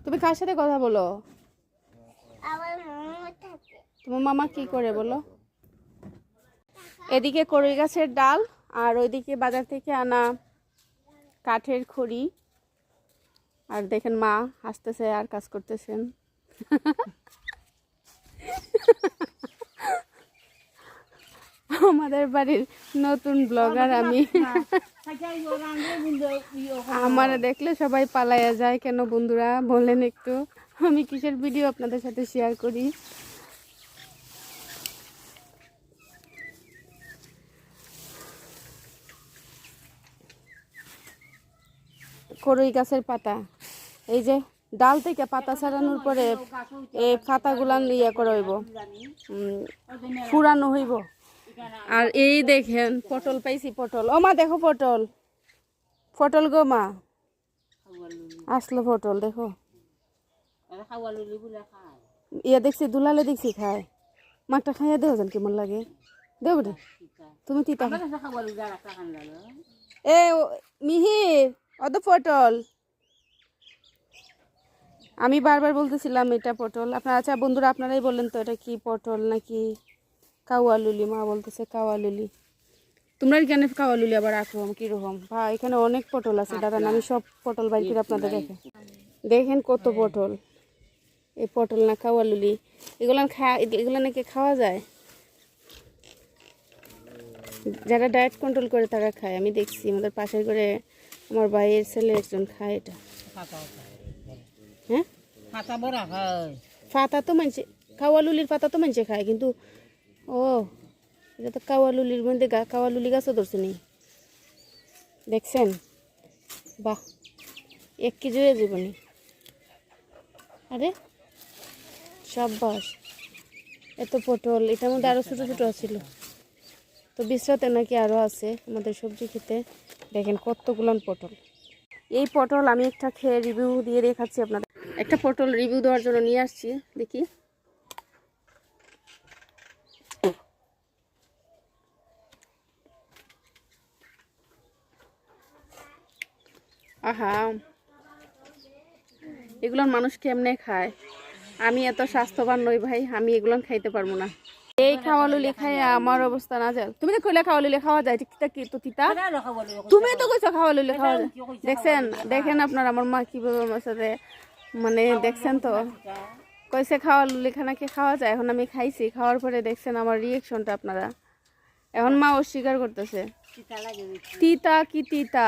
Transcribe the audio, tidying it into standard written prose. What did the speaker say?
তুমি কার সাথে কথা বলো? আমার মামা থাকে। তোমার মামা কি করে বলো? এদিকে কড়ই গাছের ডাল আর ওইদিকে বাজার থেকে আনা কাঠের খড়ি। আর দেখেন মা হাসতেছে আর কাজ করতেছেন। আমাদের বাড়ির নতুন ব্লগার আমি। আমার দেখলে সবাই পালাইয়া যায় কেন বন্ধুরা বলেন একটু? আমি কিসের ভিডিও আপনাদের সাথে শেয়ার করি? কড়ই গাছের পাতা, এই যে ডাল থেকে পাতা ছাড়ানোর পরে এই পাতাগুলা ইয়ে করা হইব, ফুরানো হইব। আর এই দেখেন পটল পাইছি, পটল। ও মা দেখো পটল, পটল গো মা, আসলো পটল দেখো। ইয়ে দেখছি দুলালে দেখছি খায়, মাঠটা খাইয়া দেও যেন কেমন লাগে দেব রে। তুমি তিতা এ মিহির অত পটল, আমি বারবার বলতেছিলাম এটা পটল। আপনারা আচ্ছা বন্ধুরা আপনারাই বললেন তো এটা কি পটল নাকি কাওয়ালুলি? মা বলতেছে কাওয়ালুলি। তোমরা এখানে কাওয়ালুলি আবার আঁকরম কিরকম ভাই? এখানে অনেক পটল আছে দাঁড়ান, আমি সব পটল বাইর করে আপনাদের দেখে। দেখেন কত পটল, এই পটল না কাওয়ালুলি? এগুলো নাকি খাওয়া যায়, যারা ডায়েট কন্ট্রোল করে তারা খায়। আমি দেখছি আমাদের পাশের ঘরে আমার ভাইয়ের ছেলে একজন খায় এটা। হ্যাঁ পাতা তো মানছে, কাওয়ালুলির পাতা তো মানছে খায়, কিন্তু ও এটা তো কাওয়ালুলির মধ্যে কাওয়ালুলি গাছও ধরছে নি, দেখছেন? বাহ, 1 কেজি হয়ে যাবনি। আরে সাব্বাস, এত পটল! এটার মধ্যে আরো ছোট ছোট ছিল, তো বিশ্রাতে নাকি আরো আছে আমাদের সবজি খেতে। দেখেন কতগুলান পটল। এই পটল আমি একটা খেয়ে রিভিউ দিয়ে দেখাচ্ছি আপনাদের। একটা পটল রিভিউ দেওয়ার জন্য নিয়ে আসছি, দেখি। আহা, এগুলোর মানুষ কেমনে খায়? আমি এত স্বাস্থ্যবান নই ভাই, আমি এগুলো খাইতে পারবো না। এই খাওয়ালুলি খাই আমার অবস্থা না যায়। তুমি তো কইলে খাওয়ালুলি খাওয়া যায়, তিতা কি তো তিতা? তুমি তো কইছো খাওয়ালুলি খাওয়া যায়। দেখছেন, দেখেন আপনার আমার মা কিভাবে আমার সাথে মানে দেখছেন তো, কইছে খাওয়ালুলি খানা কি খাওয়া যায়। এখন আমি খাইছি, খাওয়ার পরে দেখছেন আমার রিয়েকশনটা আপনারা। এখন মা অস্বীকার করতেছে তিতা কি তিতা।